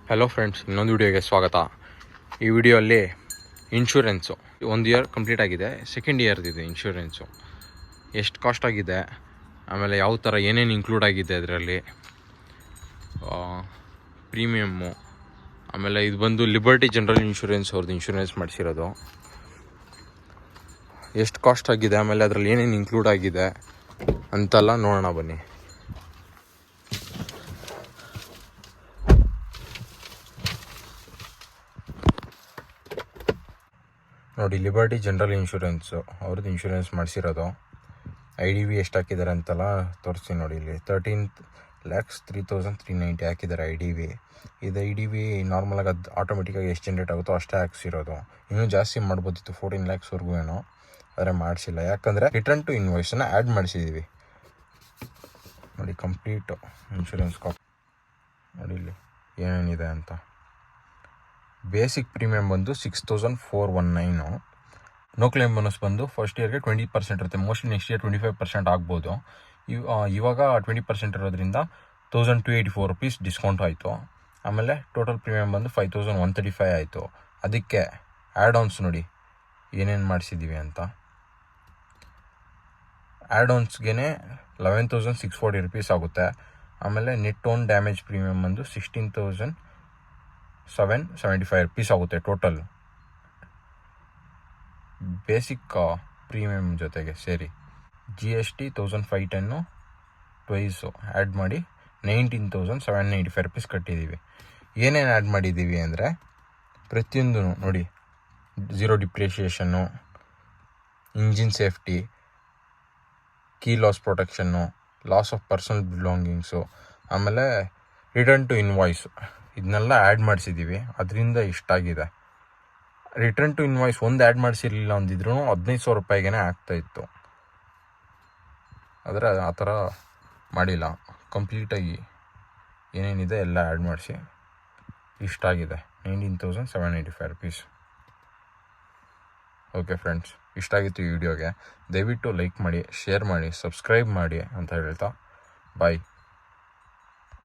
Hello friends, ಇನ್ನೊಂದು ವಿಡಿಯೋಗೆ ಸ್ವಾಗತ. ಈ ವಿಡಿಯೋಲ್ಲಿ ಇನ್ಶೂರೆನ್ಸು 1 ಇಯರ್ ಕಂಪ್ಲೀಟ್ ಆಗಿದೆ. ಸೆಕೆಂಡ್ ಇಯರ್ದಿದೆ ಇನ್ಶೂರೆನ್ಸು. ಎಷ್ಟು ಕಾಸ್ಟ್ ಆಗಿದೆ, ಆಮೇಲೆ ಯಾವ ಥರ ಏನೇನು ಇನ್ಕ್ಲೂಡ್ ಆಗಿದೆ ಅದರಲ್ಲಿ, ಪ್ರೀಮಿಯಮ್ಮು, ಆಮೇಲೆ ಇದು ಬಂದು ಲಿಬರ್ಟಿ ಜನರಲ್ ಇನ್ಶೂರೆನ್ಸ್ ಅವ್ರದ್ದು ಇನ್ಶೂರೆನ್ಸ್ ಮಾಡಿಸಿರೋದು. ಎಷ್ಟು ಕಾಸ್ಟ್ ಆಗಿದೆ, ಆಮೇಲೆ ಅದರಲ್ಲಿ ಏನೇನು ಇನ್ಕ್ಲೂಡ್ ಆಗಿದೆ ಅಂತೆಲ್ಲ ನೋಡೋಣ ಬನ್ನಿ. ನೋಡಿ, ಲಿಬರ್ಟಿ ಜನರಲ್ ಇನ್ಶೂರೆನ್ಸು ಅವ್ರದ್ದು ಇನ್ಶೂರೆನ್ಸ್ ಮಾಡಿಸಿರೋದು. IDV ಎಷ್ಟು ಹಾಕಿದ್ದಾರೆ ಅಂತೆಲ್ಲ ತೋರಿಸ್ತೀನಿ ನೋಡಿ. ಇಲ್ಲಿ 13,03,390 ಹಾಕಿದ್ದಾರೆ IDV. ಇದು IDV ನಾರ್ಮಲಾಗಿ ಅದು ಆಟೋಮೆಟಿಕ್ಕಾಗಿ ಎಷ್ಟು ಜನ್ರೇಟ್ ಆಗುತ್ತೋ ಅಷ್ಟೇ ಹಾಕ್ಸಿರೋದು. ಇನ್ನೂ ಜಾಸ್ತಿ ಮಾಡ್ಬೋದಿತ್ತು, 14 lakhsವರೆಗೂ ಏನೋ, ಆದರೆ ಮಾಡಿಸಿಲ್ಲ. ಯಾಕಂದರೆ ರಿಟರ್ನ್ ಟು ಇನ್ವಾಯ್ಸನ್ನು ಆ್ಯಡ್ ಮಾಡಿಸಿದ್ದೀವಿ ನೋಡಿ. ಕಂಪ್ಲೀಟು ಇನ್ಶೂರೆನ್ಸ್ ನೋಡಿ ಇಲ್ಲಿ ಏನೇನಿದೆ ಅಂತ. ಬೇಸಿಕ್ ಪ್ರೀಮಿಯಮ್ ಬಂದು 6,419. ನೋ ಕ್ಲೇಮ್ ಬೋನಸ್ ಬಂದು ಫಸ್ಟ್ ಇಯರ್ಗೆ 20% ಇರುತ್ತೆ. ಮೋಸ್ಟ್ಲಿ ನೆಕ್ಸ್ಟ್ ಇಯರ್ 25% ಆಗ್ಬೋದು. ಇವಾಗ 20% ಇರೋದ್ರಿಂದ 1,284 rupees ಡಿಸ್ಕೌಂಟ್ ಆಯಿತು. ಆಮೇಲೆ ಟೋಟಲ್ ಪ್ರೀಮಿಯಮ್ ಬಂದು 5,135 ಆಯಿತು. ಅದಕ್ಕೆ ಆ್ಯಡ್ ಆನ್ಸ್ ನೋಡಿ ಏನೇನು ಮಾಡಿಸಿದ್ದೀವಿ ಅಂತ. ಆ್ಯಡ್ ಆನ್ಸ್ಗೆ 11,640 rupees ಆಗುತ್ತೆ. ಆಮೇಲೆ ನೆಟ್ ಓನ್ ಡ್ಯಾಮೇಜ್ ಪ್ರೀಮಿಯಮ್ ಬಂದು 16,775 rupees ಆಗುತ್ತೆ ಟೋಟಲ್. ಬೇಸಿಕ್ ಪ್ರೀಮಿಯಮ್ ಜೊತೆಗೆ ಸೇರಿ GST 1,510 ಟ್ವೈಸು ಆ್ಯಡ್ ಮಾಡಿ 19,795 rupees ಕಟ್ಟಿದ್ದೀವಿ. ಏನೇನು ಆ್ಯಡ್ ಮಾಡಿದ್ದೀವಿ ಅಂದರೆ ಪ್ರತಿಯೊಂದು ನೋಡಿ, 0 depreciation, engine safety, key loss protection, loss of personal belongings, ಆಮೇಲೆ ರಿಟರ್ನ್ ಟು ಇನ್ವಾಯ್ಸು, ಇದನ್ನೆಲ್ಲ ಆ್ಯಡ್ ಮಾಡಿಸಿದ್ದೀವಿ. ಅದರಿಂದ ಇಷ್ಟಾಗಿದೆ. ರಿಟರ್ನ್ ಟು ಇನ್ವಾಯ್ಸ್ ಒಂದು ಆ್ಯಡ್ ಮಾಡಿಸಿರಲಿಲ್ಲ ಅಂದಿದ್ರು 15,000 ರೂಪಾಯಿಗೆ ಆಗ್ತಾಯಿತ್ತು. ಆದರೆ ಆ ಥರ ಮಾಡಿಲ್ಲ. ಕಂಪ್ಲೀಟಾಗಿ ಏನೇನಿದೆ ಎಲ್ಲ ಆ್ಯಡ್ ಮಾಡಿಸಿ ಇಷ್ಟಾಗಿದೆ, 19,795 rupees. ಓಕೆ ಫ್ರೆಂಡ್ಸ್, ಇಷ್ಟಾಗಿತ್ತು ಈ ವಿಡಿಯೋಗೆ. ದಯವಿಟ್ಟು ಲೈಕ್ ಮಾಡಿ, ಶೇರ್ ಮಾಡಿ, ಸಬ್ಸ್ಕ್ರೈಬ್ ಮಾಡಿ ಅಂತ ಹೇಳ್ತಾ ಬಾಯ್.